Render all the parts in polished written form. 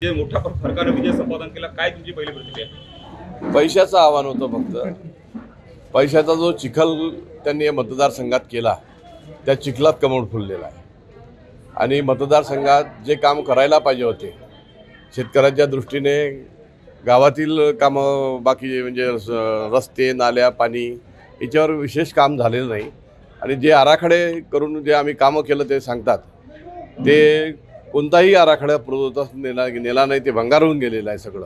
जे मोठ्या फरकाने विजय संपादन केला, काय तुमची पहिली प्रतिक्रिया? पैशाचं आव्हान होतं फक्त. पैशाचा जो चिखल त्यांनी या मतदारसंघात केला त्या चिखलात कमळ फुललेला आहे. आणि मतदारसंघात जे काम करायला पाहिजे होते शेतकऱ्यांच्या दृष्टीने, गावातील कामं बाकी म्हणजे रस्ते नाल्या पाणी याच्यावर विशेष काम झालेलं नाही. आणि जे आराखडे करून जे आम्ही कामं केलं ते सांगतात ते कोणताही आराखडा पूर्वतच नेला नाही, ते भंगारून गेलेलं आहे सगळं.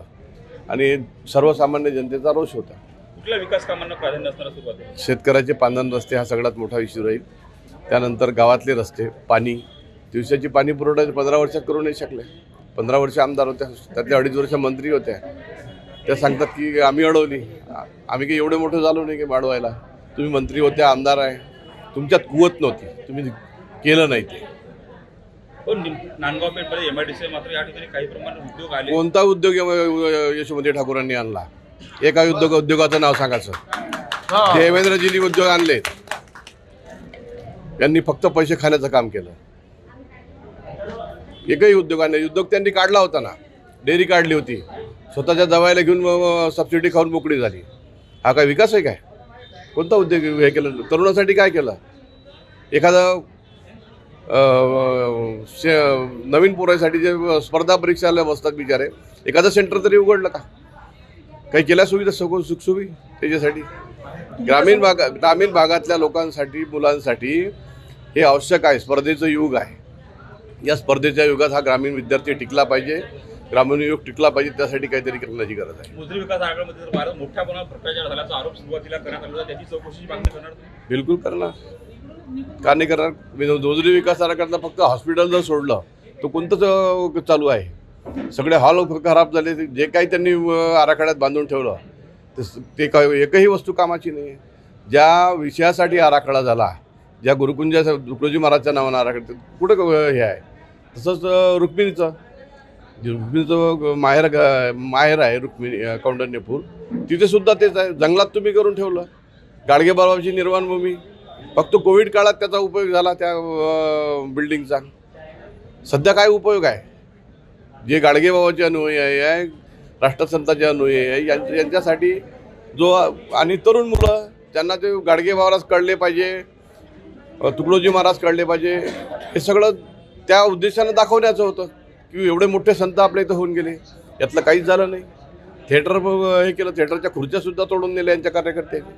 आणि सर्वसामान्य जनतेचा रोष होता. कुठल्या विकास कामांना प्राधान्य असणार सुरुवात आहे? शेतकऱ्याचे पांदन रस्ते हा सगळ्यात मोठा इश्यू राहील. त्यानंतर गावातले रस्ते, पाणी, दिवसाची पाणी पुरवठा 15 वर्षात करू नाही शकले. 15 वर्ष आमदार होत्या, त्यातले 2.5 वर्ष मंत्री होत्या. त्या सांगतात की आम्ही अडवली. आम्ही काही एवढे मोठे झालो नाही की वाढवायला. तुम्ही मंत्री होत्या, आमदार आहे, तुमच्यात कुवत नव्हती, तुम्ही केलं नाही ते. नांदगाव पेठमध्ये MIDC मात्र या ठिकाणी काही प्रमाणात उद्योग आले. कोणता उद्योग यशोमती ठाकूरांनी आणला? एका उद्योगाचं नाव सांगायचं. देवेंद्रजींनी उद्योग आणले, त्यांनी फक्त पैसे खाण्याचं काम केलं. एकही उद्योगाने उद्योग त्यांनी काढला होता ना. डेअरी काढली होती, स्वतःच्या जवायला घेऊन सबसिडी खाऊन मोकळी झाली. हा काय विकास आहे काय? कोणता उद्योग हे केलं? तरुणासाठी काय केलं? एखादा नवीन पोरासाठी जे स्पर्धा परीक्षाला बसतात बिचारे, एखादं सेंटर तरी उघडलं का? काही केल्या सुविधा सुखसुवी त्याच्यासाठी? ग्रामीण भागातल्या लोकांसाठी, मुलांसाठी हे आवश्यक आहे. स्पर्धेचं युग आहे. या स्पर्धेच्या युगात हा ग्रामीण विद्यार्थी टिकला पाहिजे, ग्रामीण युग टिकला पाहिजे. त्यासाठी काहीतरी करण्याची गरज आहे. मुजरी विकास आयोगामध्ये जर भारत मोठ्या प्रमाणात भ्रष्टाचार झाल्याचा आरोप सुरुवातीला करण्यात आला, त्याची चौकशीची मागणी करणार तुम्ही? बिलकुल करणार. का नाही करणार? मुजरी विकास आराखड्यात फक्त हॉस्पिटल जर सोडलं तर कोणतं चालू आहे? सगळे हॉल खराब झाले. जे काही त्यांनी आराखड्यात बांधून ठेवलं ते काय एकही वस्तू कामाची नाही. ज्या विषयासाठी आराखडा झाला, ज्या तुकडोजी महाराजच्या नावानं आराखडा, कुठं हे आहे? तसंच रुक्मिणीचं माहेर आहे रुक्मिणी कौंडण्यपूर, तिथे सुद्धा तेच आहे. जंगलात तुम्ही करून ठेवलं. गाडगेबाबाची निर्वाणभूमी, फक्त कोविड काळात त्याचा उपयोग झाला त्या बिल्डिंगचा. सध्या काय उपयोग आहे? जे गाडगेबाबाचे अनुयायी आहे, राष्ट्रसंतांचे अनुयायी आहे, यांच्यासाठी जो आणि तरुण मुलं त्यांना ते गाडगेबाबालाच कळले पाहिजे, तुकडोजी महाराज कळले पाहिजे, हे सगळं त्या उद्देशानं दाखवण्याचं होतं की एवढे मोठे संत आपल्या इथं होऊन गेले. यातलं काहीच झालं नाही. थिएटर हे केलं, थिएटरच्या खुर्च्यासुद्धा तोडून नेल्या यांच्या कार्यकर्त्यांनी.